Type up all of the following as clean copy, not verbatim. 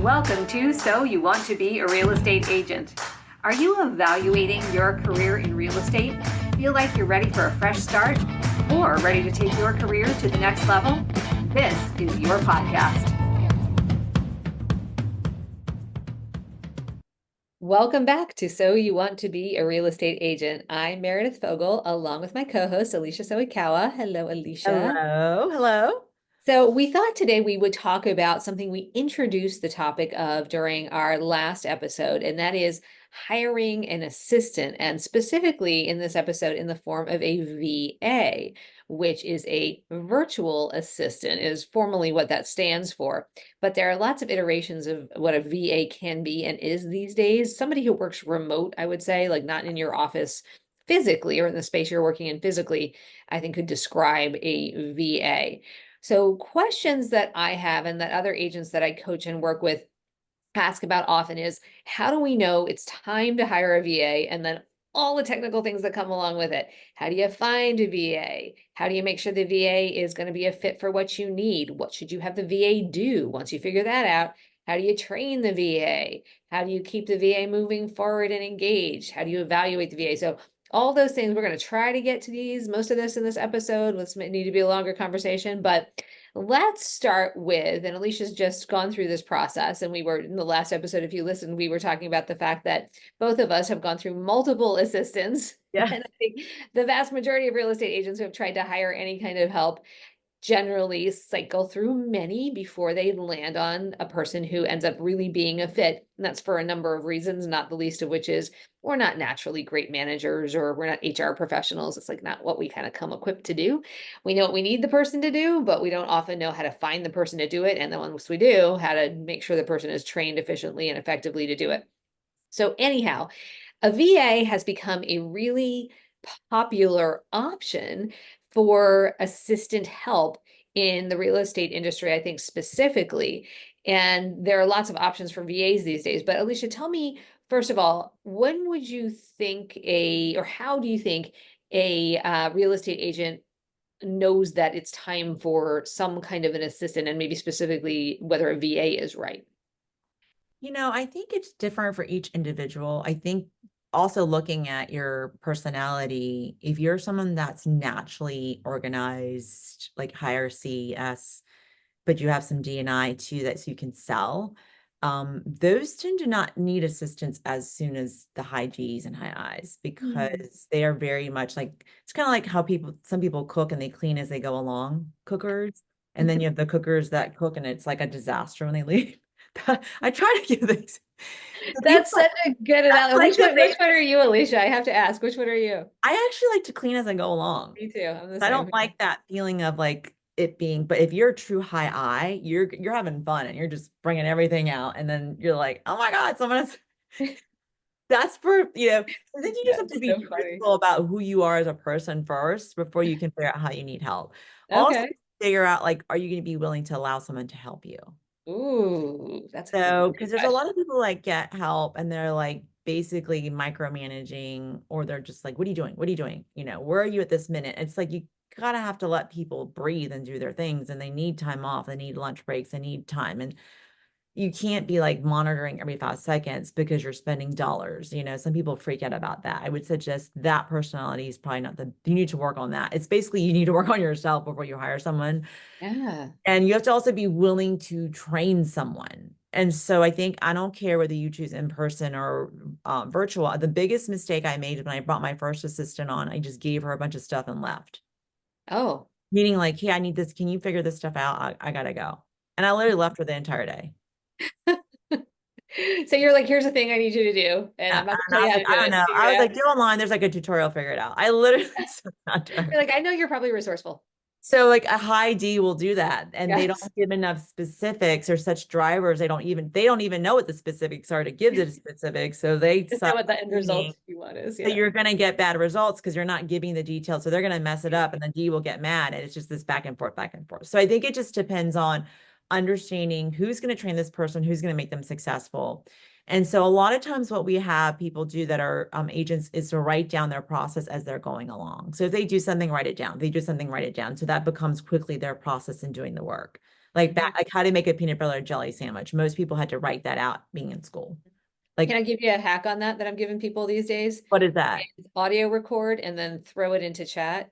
Welcome to So You Want to Be a Real Estate Agent. Are you evaluating your career in real estate? Feel like you're ready for a fresh start? Or ready to take your career to the next level? This is your podcast. Welcome back to So You Want to Be a Real Estate Agent. I'm Meredith Fogel, along with my co-host, Alicia Soikawa. Hello, Alicia. Hello. So we thought today we would talk about something we introduced the topic of during our last episode, and that is hiring an assistant, and specifically in this episode in the form of a VA, which is a virtual assistant, is formally what that stands for. But there are lots of iterations of what a VA can be and is these days. Somebody who works remote, I would say, like not in your office physically or in the space you're working in physically, I think could describe a VA. So questions that I have and that other agents that I coach and work with ask about often is, how do we know it's time to hire a VA? And then all the technical things that come along with it. How do you find a VA? How do you make sure the VA is going to be a fit for what you need? What should you have the VA do once you figure that out? How do you train the VA? How do you keep the VA moving forward and engaged? How do you evaluate the VA? So all those things, we're going to try to get to most of this in this episode. This may need to be a longer conversation, but let's start with, and Alicia's just gone through this process, and we were in the last episode, if you listened, we were talking about the fact that both of us have gone through multiple assistants. Yeah. And I think the vast majority of real estate agents who have tried to hire any kind of help generally cycle through many before they land on a person who ends up really being a fit. And that's for a number of reasons, not the least of which is we're not naturally great managers or we're not HR professionals. It's like not what we kind of come equipped to do. We know what we need the person to do, but we don't often know how to find the person to do it. And then once we do, how to make sure the person is trained efficiently and effectively to do it. So anyhow, a VA has become a really popular option for assistant help in the real estate industry, I think specifically. And there are lots of options for VAs these days. But Alicia, tell me, first of all, when would you think or how do you think a real estate agent knows that it's time for some kind of an assistant, and maybe specifically whether a VA is right? I think it's different for each individual. I think also looking at your personality, if you're someone that's naturally organized, like higher CES, but you have some D&I too that so you can sell, those tend to not need assistance as soon as the high Gs and high Is because they are very much like, it's kind of like how some people cook and they clean as they go along, cookers. And then you have the cookers that cook and it's like a disaster when they leave. I try to give these. That's such a good analogy. Which one are you, Alicia? I have to ask, which one are you? I actually like to clean as I go along. Me too. I'm the I same. don't like that feeling of like it being, but if you're a true high I, you're having fun and you're just bringing everything out, and then you're like, oh my God, that's for, I think you just have to be truthful about who you are as a person first before you can figure out how you need help. Also, Okay. figure out like, are you going to be willing to allow someone to help you? Ooh, that's a So, great because there's a question. lot of people like get help and they're like basically micromanaging, or they're just like, what are you doing? What are you doing? Where are you at this minute? It's like you gotta have to let people breathe and do their things, and they need time off, they need lunch breaks, they need time. And you can't be like monitoring every 5 seconds because you're spending dollars. Some people freak out about that. I would suggest that personality is probably not you need to work on that. It's basically you need to work on yourself before you hire someone. Yeah. And you have to also be willing to train someone. And so I think I don't care whether you choose in person or virtual. The biggest mistake I made when I brought my first assistant on, I just gave her a bunch of stuff and left. Oh. Meaning like, hey, I need this. Can you figure this stuff out? I gotta go. And I literally left her the entire day. So you're like, here's the thing I need you to do, and I'm not And gonna tell I you was how like, to do I don't it. know. Figure I was it out. like, go online. There's like a tutorial, figure it out. I literally said that to her. You're like, I know you're probably resourceful. So like a high D will do that, and they don't Yes. give enough specifics, or such drivers. They don't even know what the specifics are to give the specifics. So they Just know suck what the end meaning result you want is. that Yeah. you're going to get bad results because you're not giving the details. So they're going to mess it up, and then D will get mad, and it's just this back and forth, back and forth. So I think it just depends on understanding who's going to train this person, who's going to make them successful. And so a lot of times what we have people do that are agents is to write down their process as they're going along. So if they do something, write it down. If they do something, write it down. So that becomes quickly their process in doing the work. Mhm. like how to make a peanut butter jelly sandwich. Most people had to write that out being in school. Can Like, I give you a hack on that I'm giving people these days? what is that? Audio record and then throw it into chat.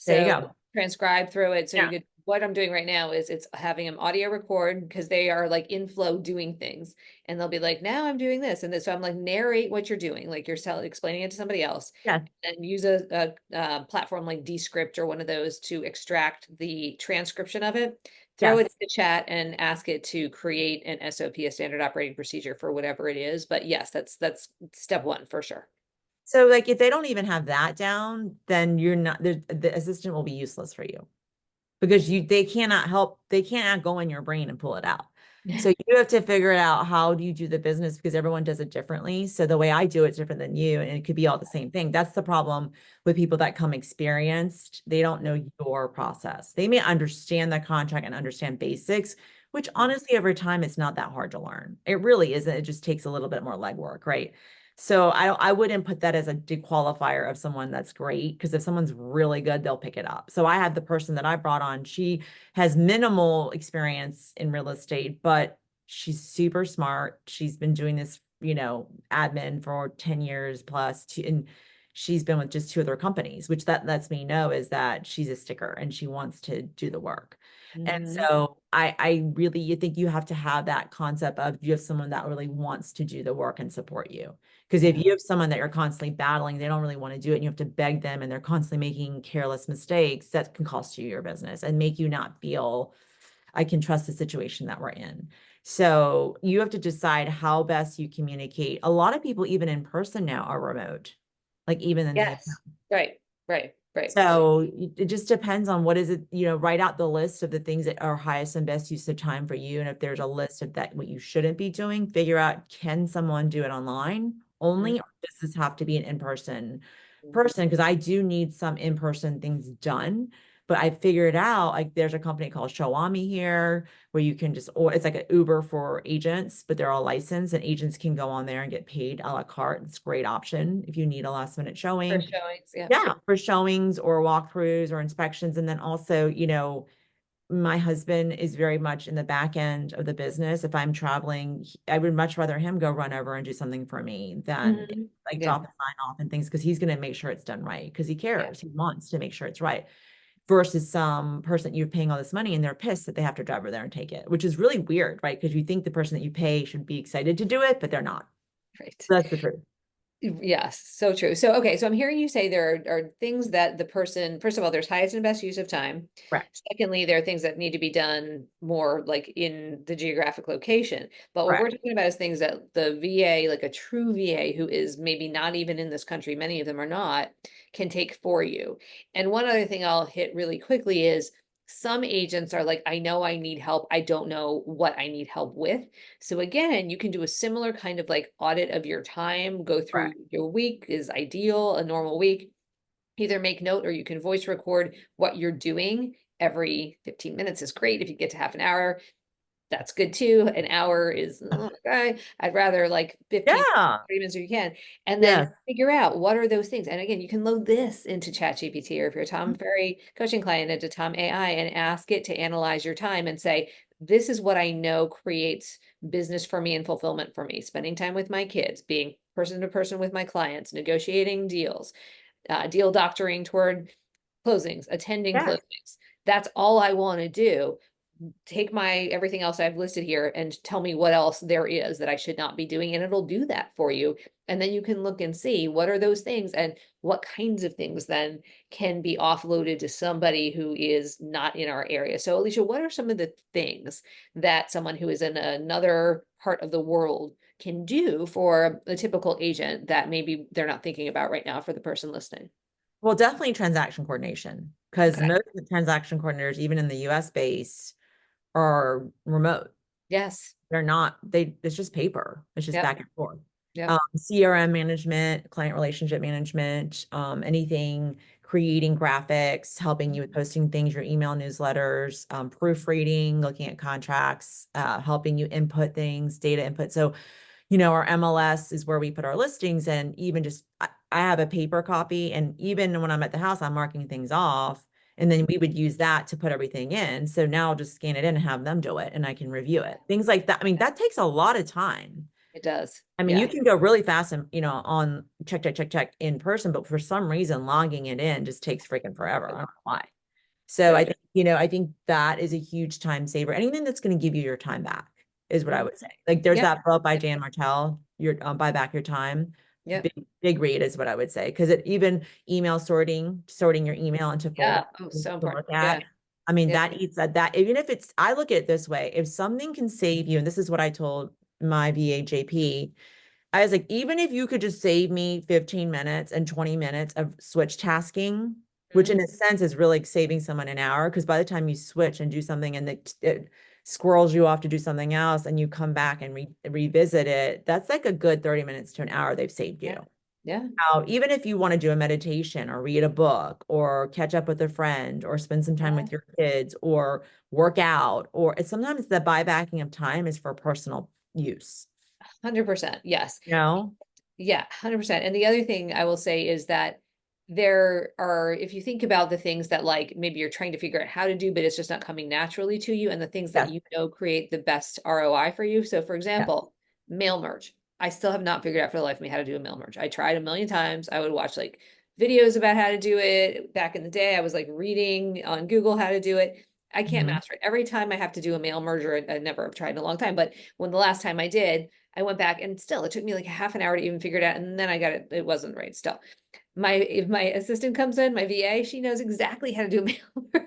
There you So go. transcribe, throw it. So you Yeah. could, what I'm doing right now is it's having them audio record because they are like in flow doing things. And they'll be like, now I'm doing this. And this, so I'm like, narrate what you're doing. Like you're explaining it to somebody else Yeah. and use platform like Descript or one of those to extract the transcription of it. Throw it in Yes. the chat and ask it to create an SOP, a standard operating procedure for whatever it is. But yes, that's step one for sure. So like if they don't even have that down, then you're not the assistant will be useless for you because they cannot help, they cannot go in your brain and pull it out. So you have to figure it out, how do you do the business, because everyone does it differently. So the way I do it's different than you, and it could be all the same thing. That's the problem with people that come experienced. They don't know your process. They may understand the contract and understand basics, which honestly over time it's not that hard to learn. It really isn't. It just takes a little bit more legwork, right? So I wouldn't put that as a dequalifier of someone that's great, because if someone's really good, they'll pick it up. So I had the person that I brought on, she has minimal experience in real estate, but she's super smart. She's been doing this, admin for 10 years plus, and she's been with just two other companies, which that lets me know is that she's a sticker and she wants to do the work. And Mhm. so I really, you think you have to have that concept of you have someone that really wants to do the work and support you. Because if Yeah. you have someone that you're constantly battling, they don't really want to do it, and you have to beg them, and they're constantly making careless mistakes, that can cost you your business and make you not feel I can trust the situation that we're in. So you have to decide how best you communicate. A lot of people, even in person now, are remote, like even in the Yes. Right. Right. Right. so it just depends on what is it, write out the list of the things that are highest and best use of time for you. And if there's a list of that, what you shouldn't be doing, figure out, can someone do it online Mhm. only, or does this have to be an in-person Mhm. person? Because I do need some in-person things done. But I figured out, like, there's a company called Showami here where you can just, or it's like an Uber for agents, but they're all licensed, and agents can go on there and get paid a la carte. It's a great option if you need a last minute For showing. showings. Yeah. Yeah, for showings or walkthroughs or inspections. And then also, my husband is very much in the back end of the business. If I'm traveling, I would much rather him go run over and do something for me than Mhm. like Yeah. drop a sign off and things, because he's going to make sure it's done right, because he Yeah. cares. He wants to make sure it's right. Versus some person you're paying all this money and they're pissed that they have to drive over there and take it, which is really weird, right? Because you think the person that you pay should be excited to do it, but they're not. Right. That's the truth. Yes, so true. So, okay, so I'm hearing you say there are things that the person, first of all, there's highest and best use of time. Correct. Secondly, there are things that need to be done more like in the geographic location. But what we're Correct. talking about is things that the VA, like a true VA who is maybe not even in this country, many of them are not, can take for you. And one other thing I'll hit really quickly is some agents are like, I know I need help. I don't know what I need help with. So again, you can do a similar kind of like audit of your time, go through Correct. your week is ideal, a normal week. Either make note or you can voice record what you're doing. Every 15 minutes is great. If you get to half an hour, that's good too. An hour is okay. I'd rather like 15, Yeah. 30 minutes if you can. And then Yes. figure out what are those things. And again, you can load this into ChatGPT, or if you're a Tom Ferry coaching client, into Tom AI, and ask it to analyze your time and say, this is what I know creates business for me and fulfillment for me. Spending time with my kids, being person to person with my clients, negotiating deals, deal doctoring toward closings, attending Yes. closings. That's all I want to do. Take my everything else I've listed here and tell me what else there is that I should not be doing, and it'll do that for you. And then you can look and see what are those things and what kinds of things then can be offloaded to somebody who is not in our area. So, Alicia, what are some of the things that someone who is in another part of the world can do for a typical agent that maybe they're not thinking about right now for the person listening? Well, definitely transaction coordination, because Okay. most of the transaction coordinators, even in the US base, are remote. Yes. They're not, it's just paper. It's just Yep. back and forth. Yep. CRM management, client relationship management, anything, creating graphics, helping you with posting things, your email newsletters, proofreading, looking at contracts, helping you input things, data input. So our MLS is where we put our listings, and even just I have a paper copy, and even when I'm at the house, I'm marking things off And then we would use that to put everything in. So now I'll just scan it in and have them do it and I can review it. Things like that. I mean, that takes a lot of time. It does. I mean, you Yeah. can go really fast and, on check in person, but for some reason, logging it in just takes freaking forever. I don't know why. So So I true. think, I think that is a huge time saver. Anything that's going to give you your time back is what I Mhm. would say. Like there's Yeah. that book by Jan Martell, your Buy Back Your Time. Yep. Big read is what I would say. Because it even email sorting your email into folders Yeah. Oh, to so important. look Yeah. at. I mean, Yeah. that eats that even if it's, I look at it this way, if something can save you, and this is what I told my VA JP, I was like, even if you could just save me 15 minutes and 20 minutes of switch tasking, which Mhm. in a sense is really like saving someone an hour, because by the time you switch and do something and it squirrels you off to do something else and you come back and revisit it, that's like a good 30 minutes to an hour they've saved you. Yeah. Yeah. Now, even if you want to do a meditation or read a book or catch up with a friend or spend some time with your kids or work out, or sometimes the buybacking of time is for personal use, 100%. Yes. you know? Yeah, 100%. And the other thing I will say is that there are, if you think about the things that like maybe you're trying to figure out how to do, but it's just not coming naturally to you, and the things that Yes. you know create the best ROI for you. So, for Yes. example, mail merge. I still have not figured out for the life of me how to do a mail merge. I tried a million times. I would watch like videos about how to do it. Back in the day, I was like reading on Google how to do it. I can't Mhm. master it. Every time I have to do a mail merger, I never have tried in a long time, but when the last time I did, I went back and still it took me like a half an hour to even figure it out. And then I got it. It wasn't right still. If my assistant comes in, my VA, she knows exactly how to do mail.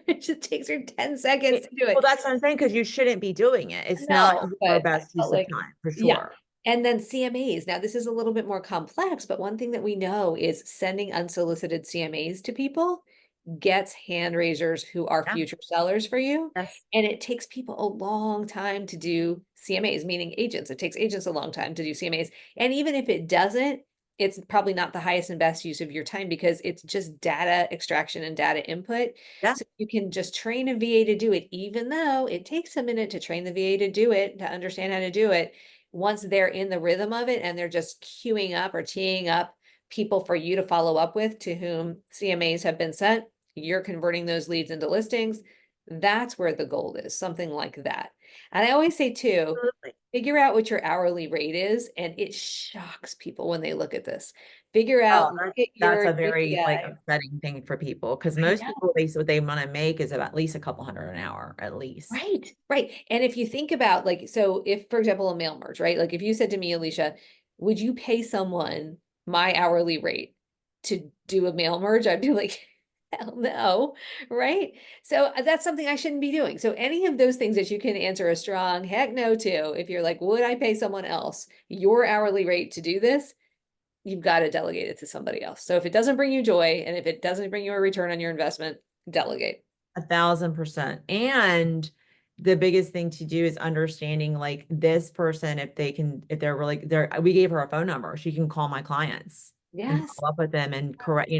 It just takes her 10 seconds to do Well, it. that's what I'm saying, because you shouldn't be doing it. It's not No, your but I best use felt of like, time, for yeah. sure. And then CMAs. Now, this is a little bit more complex, but one thing that we know is sending unsolicited CMAs to people gets hand raisers who are Yeah. future sellers for you. Yes. And it takes people a long time to do CMAs, meaning agents. It takes agents a long time to do CMAs. And even if it doesn't, it's probably not the highest and best use of your time because it's just data extraction and data input. Yeah. So you can just train a VA to do it, even though it takes a minute to train the VA to do it, to understand how to do it. Once they're in the rhythm of it and they're just queuing up or teeing up people for you to follow up with to whom CMAs have been sent, you're converting those leads into listings. That's where the gold is, something like that. And I always say too, Absolutely. figure out what your hourly rate is, and it shocks people when they look at this. Figure Oh, out, look at that's your a very like KPI. upsetting thing for people, because I most know. people, what they want to make is about at least a couple hundred an hour, at least. Right, right. And if you think about like, so if, for example, a mail merge, right? Like if you said to me, Alicia, would you pay someone my hourly rate to do a mail merge? I'd be like, hell no, right? So that's something I shouldn't be doing. So any of those things that you can answer a strong heck no to, if you're like, would I pay someone else your hourly rate to do this? You've got to delegate it to somebody else. So if it doesn't bring you joy and if it doesn't bring you a return on your investment, delegate. 1,000%. And the biggest thing to do is understanding like this person, if they're really we gave her a phone number. She can call my clients and Yes. follow up with them and correct,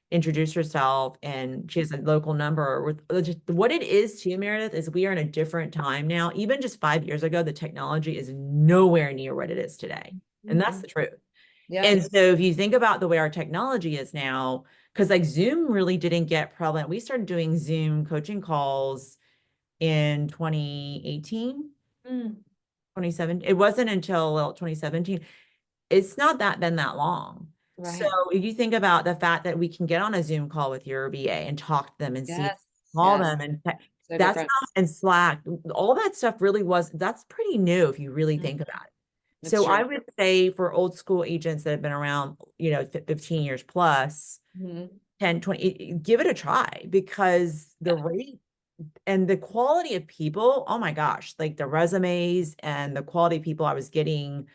introduce herself. And she has a local number with just what it is too, Meredith, is we are in a different time now. Even just 5 years ago, the technology is nowhere near what it is today. And that's Mhm. the truth. Yeah. And so if you think about the way our technology is now, because like Zoom really didn't get prevalent. We started doing Zoom coaching calls in 2018, Mm, 2017. It wasn't until 2017. It's not been that long. So right. if you think about the fact that we can get on a Zoom call with your VA and talk to them and see, Yes. call Yes. them, and So that's different. not, and Slack, all that stuff really that's pretty new if you really Mhm. think about it. It's So true. I would say for old school agents that have been around, 15 years plus, Mhm. 10, 20, give it a try, because the Yeah. rate and the quality of people, oh my gosh, like the resumes and the quality of people I was getting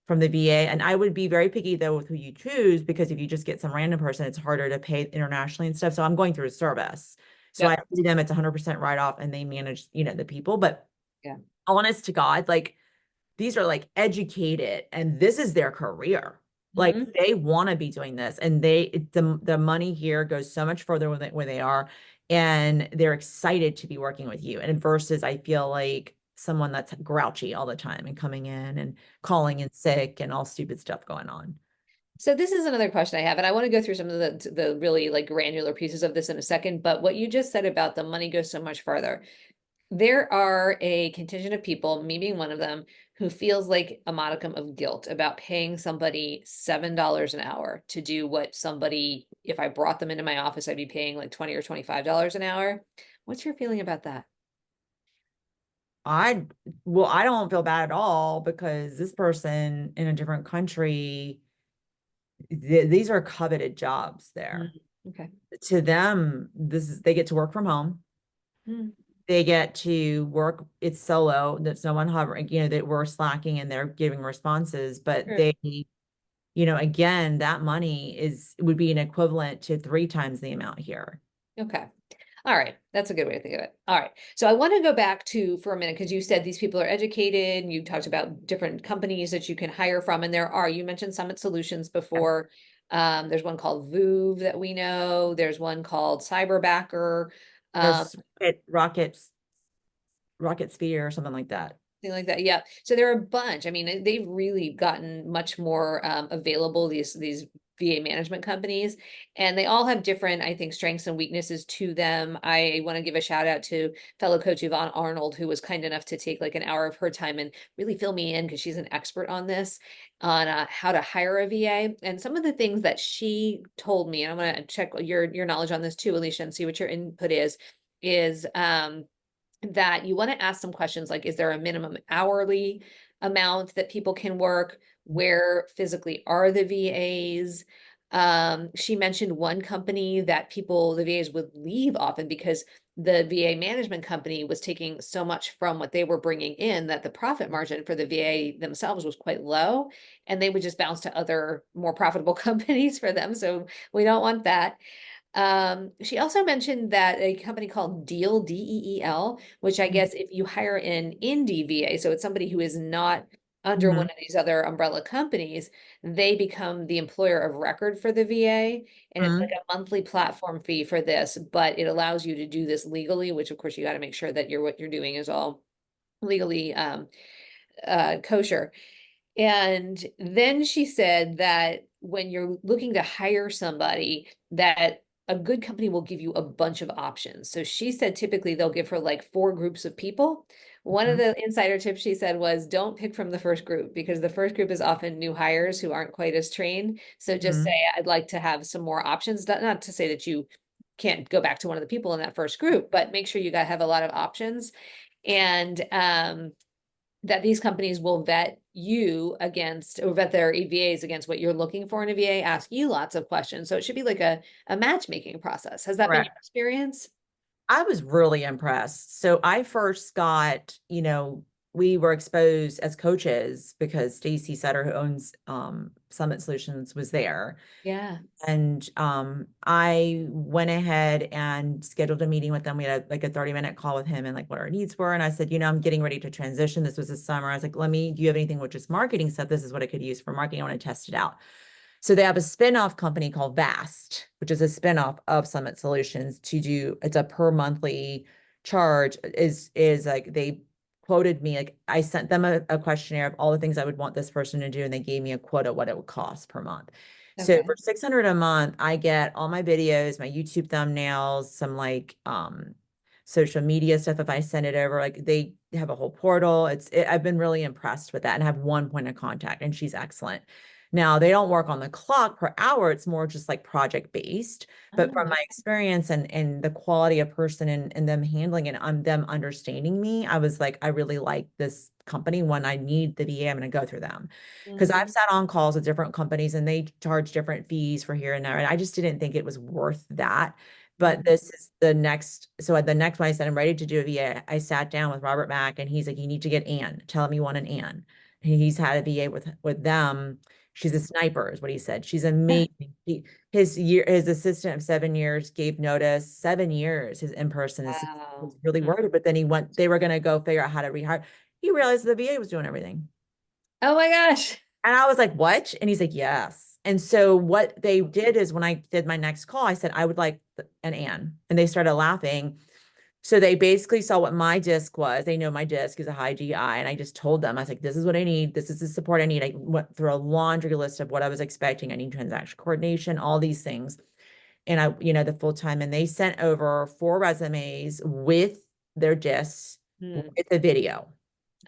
from the VA. And I would be very picky though with who you choose, because if you just get some random person, it's harder to pay internationally and stuff. So I'm going through a service. So I Yep. see them, it's 100% write off, and they manage, the people. But Yeah. honest to God, like these are like educated and this is their career. Like Mhm. they want to be doing this, and the money here goes so much further where they are, and they're excited to be working with you. And versus I feel like someone that's grouchy all the time and coming in and calling in sick and all stupid stuff going on. So this is another question I have, and I want to go through some of the really like granular pieces of this in a second. But what you just said about the money goes so much farther. There are a contingent of people, me being one of them, who feels like a modicum of guilt about paying somebody $7 an hour to do what somebody, if I brought them into my office, I'd be paying like 20 or $25 an hour. What's your feeling about that? I, well, I don't feel bad at all because this person in a different country, these are coveted jobs there. Mm, okay. To them, this is, they get to work from home. Mm, They get to work, it's solo, that's no one hovering, that we're slacking and they're giving responses, but sure. they, again, that money would be an equivalent to 3 times the amount here. Okay. All right. That's a good way to think of it. All right. So I want to go back to for a minute because you said these people are educated and you talked about different companies that you can hire from. And there are, you mentioned Summit Solutions before. There's one called Voov that we know. There's one called Cyberbacker. Um, There's Rocket Sphere or something like that. Something like that. Yeah. So there are a bunch. I mean, they've really gotten much more available, these VA management companies, and they all have different, I think, strengths and weaknesses to them. I want to give a shout out to fellow coach Yvonne Arnold, who was kind enough to take like an hour of her time and really fill me in because she's an expert on this, on how to hire a VA. And some of the things that she told me, and I'm going to check your knowledge on this too, Alicia, and see what your input is that you want to ask some questions like, is there a minimum hourly amount that people can work? Where physically are the VAs? She mentioned one company that the VAs would leave often because the VA management company was taking so much from what they were bringing in that the profit margin for the VA themselves was quite low, and they would just bounce to other more profitable companies for them. So we don't want that. She also mentioned that a company called Deal, Deel, which I guess if you hire an indie VA, so it's somebody who is not under Mm-hmm. one of these other umbrella companies, they become the employer of record for the VA. And it's like a monthly platform fee for this, but it allows you to do this legally, which of course you got to make sure that what you're doing is all legally kosher. And then she said that when you're looking to hire somebody, that a good company will give you a bunch of options. So she said typically they'll give her like 4 groups of people. One of Mm-hmm. the insider tips she said was don't pick from the first group because the first group is often new hires who aren't quite as trained. So just say, Mm-hmm. I'd like to have some more options. Not to say that you can't go back to one of the people in that first group, but make sure you got to have a lot of options. And that these companies will vet you against or vet their EVAs against what you're looking for in a VA, ask you lots of questions. So it should be like a matchmaking process. Has that been your Correct. experience? I was really impressed. So I first got, we were exposed as coaches because Stacy Sutter, who owns Summit Solutions, was there. Yeah. And I went ahead and scheduled a meeting with them. We had like a 30-minute call with him and like what our needs were. And I said, I'm getting ready to transition. This was this summer. I was like, do you have anything with just marketing stuff? This is what I could use for marketing. I want to test it out. So they have a spin-off company called Vast, which is a spin-off of Summit Solutions it's a per monthly charge is like they quoted me, like I sent them a questionnaire of all the things I would want this person to do, and they gave me a quote what it would cost per month. So Okay. for 600 a month, I get all my videos, my YouTube thumbnails, some like social media stuff if I send it over. Like they have a whole portal. I've been really impressed with that and have one point of contact, and she's excellent. Now, they don't work on the clock per hour. It's more just like project based. But from Oh, my experience and the quality of person and them handling it, them understanding me, I was like, I really like this company. When I need the VA, I'm going to go through them. Because I've mhm, sat on calls with different companies and they charge different fees for here and there. And I just didn't think it was worth that. But mhm. this is the next. So at the next one, I said, I'm ready to do a VA. I sat down with Robert Mack and he's like, you need to get Ann. Tell him you want an Ann. He's had a VA with them. She's a sniper, is what he said. She's amazing. His assistant of 7 years gave notice. 7 years, his in-person assistant was Wow. really Hmm. worried, but then they were gonna go figure out how to rehire. He realized the VA was doing everything. Oh my gosh. And I was like, what? And he's like, yes. And so what they did is when I did my next call, I said, I would like an Ann. And they started laughing. So they basically saw what my disc was. They know my disc is a high GI. And I just told them, I was like, this is what I need. This is the support I need. I went through a laundry list of what I was expecting. I need transaction coordination, all these things. And I, the full time. And they sent over 4 resumes with their discs Hmm. with a video.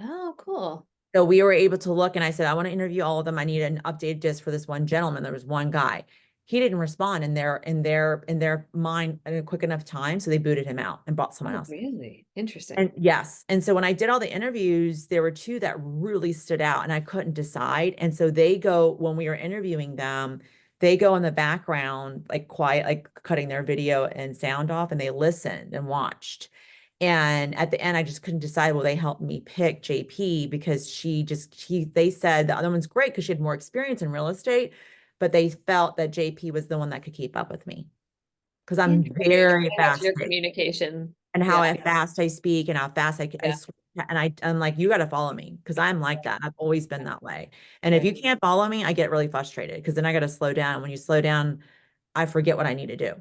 Oh, cool. So we were able to look and I said, I want to interview all of them. I need an updated disc for this one gentleman. There was one guy. He didn't respond in their mind in a quick enough time. So they booted him out and brought someone Oh, else. really? Interesting. And yes. And so when I did all the interviews, there were 2 that really stood out and I couldn't decide. And so they go, when we were interviewing them, they go in the background, like quiet, like cutting their video and sound off, and they listened and watched. And at the end, I just couldn't decide. Well, they helped me pick JP because they said the other one's great because she had more experience in real estate, but they felt that JP was the one that could keep up with me because I'm Interesting. very That's fast your communication. and how Yeah. fast I speak and how fast Yeah. I'm like, you got to follow me because I'm like that. I've always been that way. And if Right. you can't follow me, I get really frustrated because then I got to slow down. When you slow down, I forget what I need to do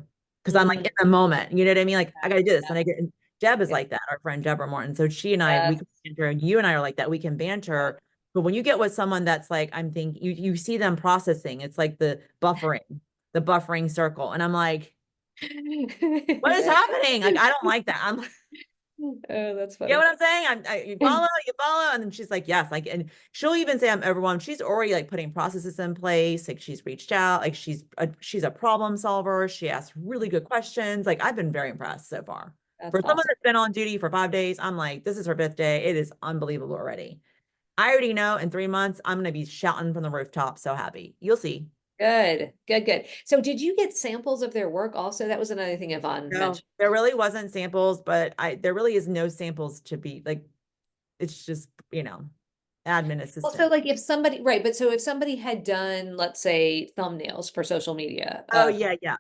because I'm like Mm, in the moment. You know what I mean? Like I got to do this, yeah. and I get. And Deb is Yeah. like that. Our friend Deborah Morton. So she and I, we Yes. can banter. And you and I are like that. We can banter. But when you get with someone that's like, I'm thinking, you see them processing. It's like the buffering circle, and I'm like, what is happening? Like I don't like that. I'm Oh, that's You know funny. what I'm saying? You follow, and then she's like, yes, like, and she'll even say I'm overwhelmed. She's already like putting processes in place. Like she's reached out, like she's a problem solver. She asks really good questions. Like I've been very impressed so far. That's For someone awesome. that's been on duty for 5 days, I'm like, this is her 5th day. It is unbelievable already. I already know in 3 months I'm gonna be shouting from the rooftop. So happy. You'll see. Good, good, good. So did you get samples of their work also? That was another thing Yvonne No, mentioned. there really wasn't samples, but there really is no samples to be like. It's just admin Well, so assistant. like if somebody, right, but so if somebody had done, let's say, thumbnails for social media, Oh yeah, yeah.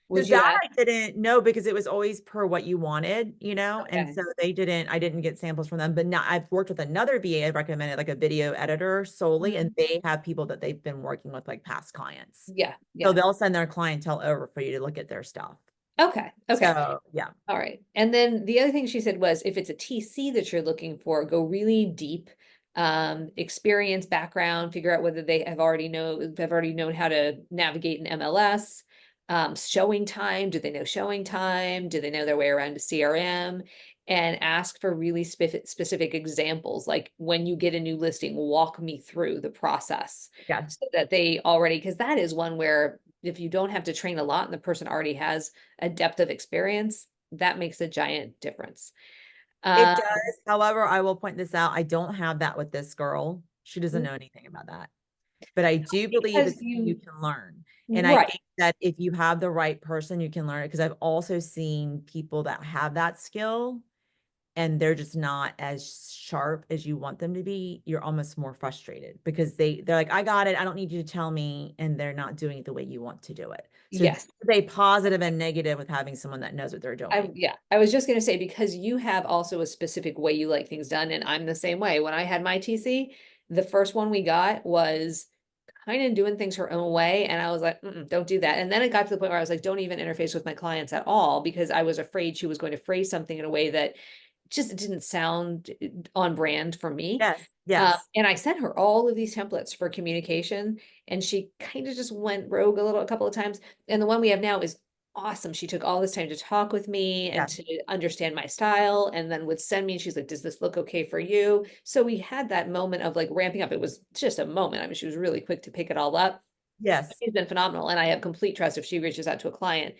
would you That ask? I didn't know because it was always per what you wanted, and Okay. so I didn't get samples from them. But now I've worked with another VA. I recommended like a video editor solely, and Mhm. they have people that they've been working with, like past clients. Yeah, So yeah. they'll send their clientele over for you to look at their stuff. Okay, okay. So yeah, All right. And then the other thing she said was if it's a TC that you're looking for, go really deep, experience, background, figure out whether they have already known how to navigate an MLS, showing time. Do they know showing time? Do they know their way around a CRM? And ask for really specific examples, like when you get a new listing, walk me through the process yeah, so that they already, because that is one where if you don't have to train a lot and the person already has a depth of experience, that makes a giant difference. it Uh, does. However, I will point this out. I don't have that with this girl. She doesn't mm, know anything about that. But I do believe because it's something you you, can learn. And I right. think that if you have the right person, you can learn it. Because I've also seen people that have that skill and they're just not as sharp as you want them to be. You're almost more frustrated because they're like, I got it. I don't need you to tell me. And they're not doing it the way you want to do it. So Yes. there's a positive and negative with having someone that knows what they're doing. Yeah, I was just gonna say because you have also a specific way you like things done, and I'm the same way. When I had my TC, the first one we got was kind of doing things her own way, and I was like, don't do that. And then it got to the point where I was like, don't even interface with my clients at all because I was afraid she was going to phrase something in a way that just didn't sound on brand for me. Yes. Yes. And I sent her all of these templates for communication, and she kind of just went rogue a couple of times. And the one we have now is awesome. She took all this time to talk with me and Yeah. to understand my style, and then would send me. And she's like, "Does this look okay for you?" So we had that moment of like ramping up. It was just a moment. I mean, she was really quick to pick it all up. Yes. She's been phenomenal, and I have complete trust if she reaches out to a client,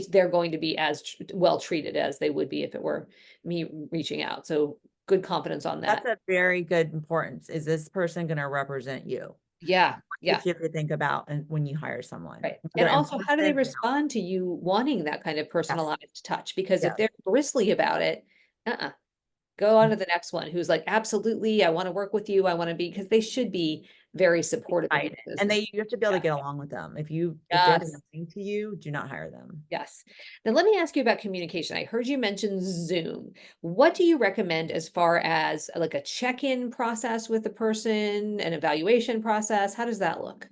they're going to be as well treated as they would be if it were me reaching out. So good confidence on That's that. a very good importance. Is this person going to represent you? Yeah, yeah, That you have to think about and when you hire someone, right. And whether in also, how do they person or not. respond to you wanting that kind of Yes. personalized touch? Because if Yes. they're bristly about it, go on to the next one who's like, absolutely, I want to work with you. I want to be, because they should be very supportive of Excited. your And business. you have to be able to Yeah. get along with them. If they're Yes. lying to you, do not hire them. Yes. Now let me ask you about communication. I heard you mention Zoom. What do you recommend as far as like a check-in process with the person, an evaluation process? How does that look?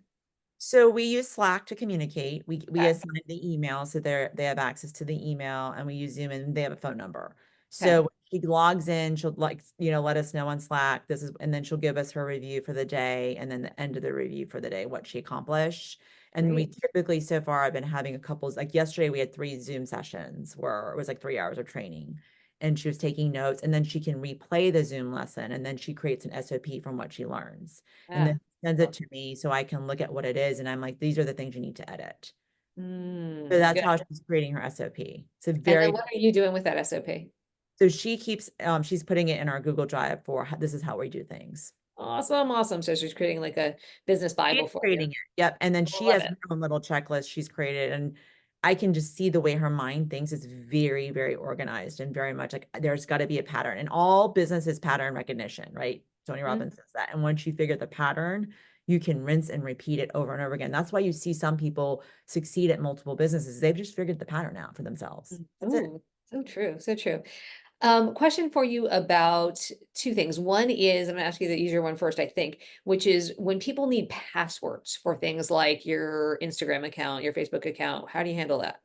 So we use Slack to communicate. We Okay. assign the email so they have access to the email, and we use Zoom and they have a phone number. Okay. So when she logs in, she'll like, let us know on Slack, and then she'll give us her review for the day and then the end of the review for the day, what she accomplished. And we Great. typically, so far, I've been having a couple, like yesterday, we had 3 Zoom sessions where it was like 3 hours of training. And she was taking notes, and then she can replay the Zoom lesson, and then she creates an SOP from what she learns. And Yeah. then sends it to me so I can look at what it is. And I'm like, these are the things you need to edit. So that's Good. how she's creating her SOP. It's a And then very, what are you doing with that SOP? so she keeps, she's putting it in our Google Drive for this is how we do things. Awesome, awesome. So she's creating like a business Bible She's for you. creating it. Yep. And then I she love has her it. own little checklist she's created. And I can just see the way her mind thinks is very, very organized and very much like there's got to be a pattern. And all business is pattern recognition, right? Tony Mhm. Robbins says that. And once you figure the pattern, you can rinse and repeat it over and over again. That's why you see some people succeed at multiple businesses. They've just figured the pattern out for themselves. That's it. Ooh, so true, so true. Question for you about two things. One is, I'm gonna ask you the easier one first, I think, which is when people need passwords for things like your Instagram account, your Facebook account, how do you handle that?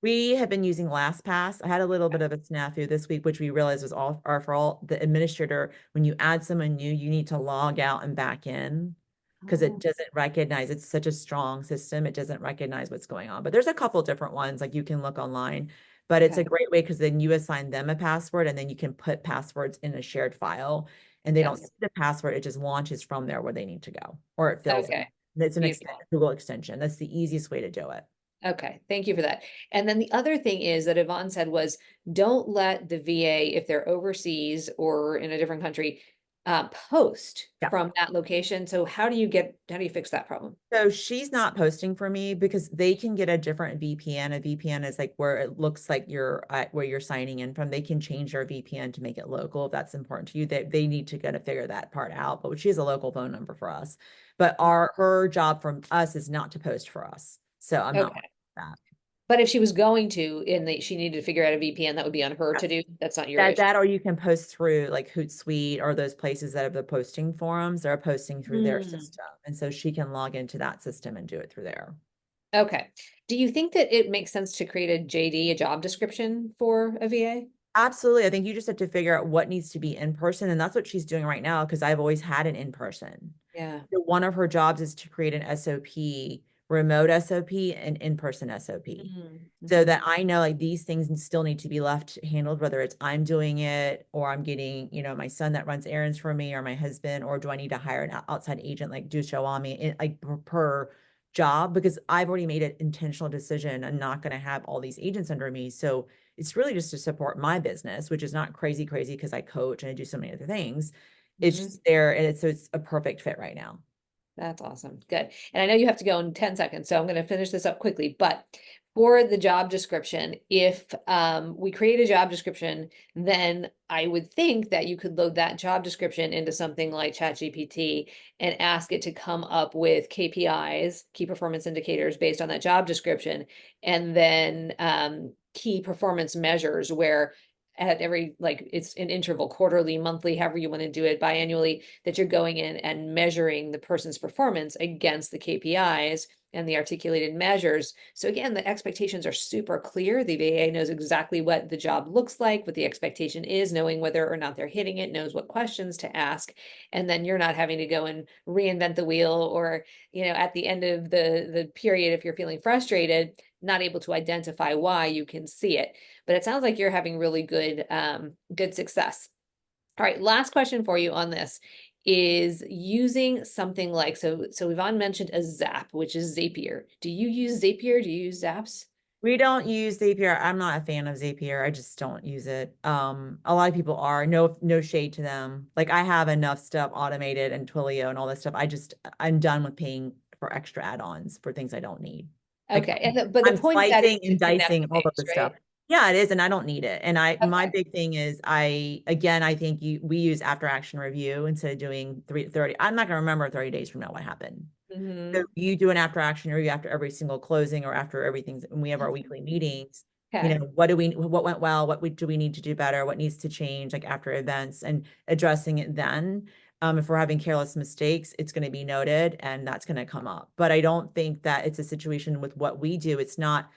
We have been using LastPass. I had a little bit of a snafu this week, which we realized was all our fault. The administrator, when you add someone new, you need to log out and back in because it Oh, doesn't recognize, it's such a strong system. It doesn't recognize what's going on. But there's a couple different ones, like you can look online, but it's okay. a great way because then you assign them a password and then you can put passwords in a shared file and they don't see Yes. the password. It just launches from there where they need to go or it fills in. Okay. It's an Beautiful. Google extension. That's the easiest way to do it. Okay, thank you for that. And then the other thing is that Yvonne said was don't let the VA, if they're overseas or in a different country, post Yeah. from that location. So how do you fix that problem? So she's not posting for me because they can get a different VPN. A VPN is like where it looks like you're where you're signing in from. They can change their VPN to make it local if that's important to you. They need to kind of figure that part out. But she has a local phone number for us. But her job from us is not to post for us. So I'm not Okay. that. But if she was going to, she needed to figure out a VPN, that would be on her to do. That's not your issue. That or you can post through like Hootsuite or those places that have the posting forums. They're posting through their Hmm. system. And so she can log into that system and do it through there. Okay. Do you think that it makes sense to create a JD, a job description for a VA? Absolutely. I think you just have to figure out what needs to be in person. And that's what she's doing right now because I've always had an in person. Yeah. So one of her jobs is to create an SOP, remote SOP and in-person SOP. So Mm-hmm. that I know like these things still need to be left handled, whether it's I'm doing it or I'm getting, my son that runs errands for me or my husband, or do I need to hire an outside agent like do Shawami like per job because I've already made an intentional decision. I'm not going to have all these agents under me. So it's really just to support my business, which is not crazy, crazy because I coach and I do so many other things. It's Mm-hmm. just there and it's a perfect fit right now. That's awesome. Good. And I know you have to go in 10 seconds, so I'm going to finish this up quickly. But for the job description, if we create a job description, then I would think that you could load that job description into something like ChatGPT and ask it to come up with KPIs, key performance indicators based on that job description, and then key performance measures where at every like it's an interval, quarterly, monthly, however you want to do it, biannually, that you're going in and measuring the person's performance against the KPIs and the articulated measures. So again, the expectations are super clear. The VA knows exactly what the job looks like, what the expectation is, knowing whether or not they're hitting it, knows what questions to ask. And then you're not having to go and reinvent the wheel or, at the end of the period, if you're feeling frustrated, not able to identify why, you can see it. But it sounds like you're having really good success. All right, last question for you on this is using something like so Yvonne mentioned a Zap, which is Zapier. Do you use Zapier? Do you use Zaps? We don't use Zapier. I'm not a fan of Zapier. I just don't use it. A lot of people are. No shade to them. Like I have enough stuff automated and Twilio and all this stuff. I'm done with paying for extra add-ons for things I don't need. Like Okay, but the I'm point of that is slicing to and connect dicing all of things, the stuff. right? Yeah, it is, and I don't need it. And my Okay. big thing is I think we use after action review instead of doing 30. I'm not gonna remember 30 days from now what happened. So Hmm. you do an after action review after every single closing or after everything, and we have our weekly meetings. Okay. What went well, do we need to do better, what needs to change, like after events and addressing it then. If we're having careless mistakes, it's going to be noted and that's going to come up. But I don't think that it's a situation with what we do. It's not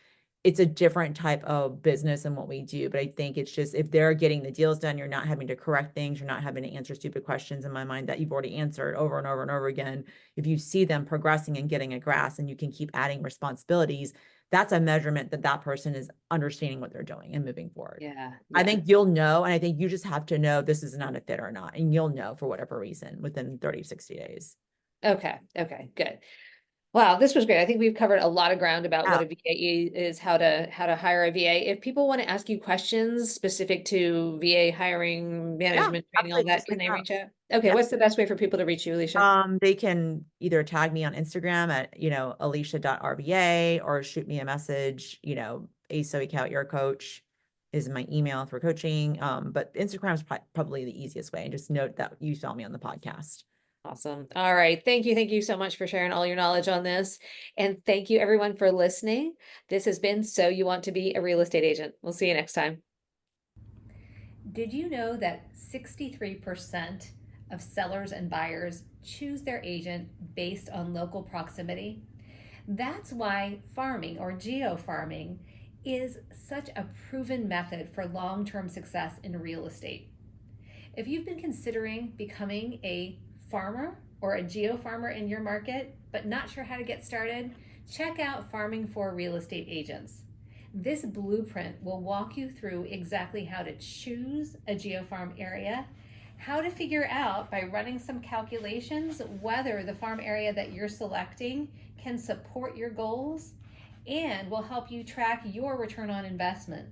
it's a different type of business than what we do. But I think it's just if they're getting the deals done, you're not having to correct things, you're not having to answer stupid questions in my mind that you've already answered over and over and over again. If you see them progressing and getting a grasp and you can keep adding responsibilities, that's a measurement that that person is understanding what they're doing and moving forward. Yeah, I yeah. think you'll know, and I think you just have to know this is not a fit or not, and you'll know for whatever reason within 30 to 60 days. Okay, okay, good. Wow, this was great. I think we've covered a lot of ground about what Yeah, a VA is, how to hire a VA. If people want to ask you questions specific to VA hiring, yeah, management, training, all absolutely. that, Just can reach they out. reach out? Okay, Yeah. what's the best way for people to reach you, Alicia? They can either tag me on Instagram at, alicia.rva or shoot me a message, ASO Account Your Coach is my email for coaching. But Instagram is probably the easiest way. And just note that you saw me on the podcast. Awesome. All right. Thank you. Thank you so much for sharing all your knowledge on this. And thank you everyone for listening. This has been So You Want to Be a Real Estate Agent. We'll see you next time. Did you know that 63% of sellers and buyers choose their agent based on local proximity? That's why farming or geofarming is such a proven method for long term success in real estate. If you've been considering becoming a farmer or a geo farmer in your market, but not sure how to get started, check out Farming for Real Estate Agents. This blueprint will walk you through exactly how to choose a geofarm area, how to figure out by running some calculations whether the farm area that you're selecting can support your goals, and will help you track your return on investment.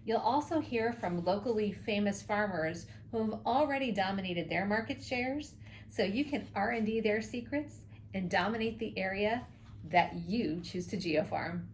You'll also hear from locally famous farmers who have already dominated their market shares, so you can R&D their secrets and dominate the area that you choose to geofarm.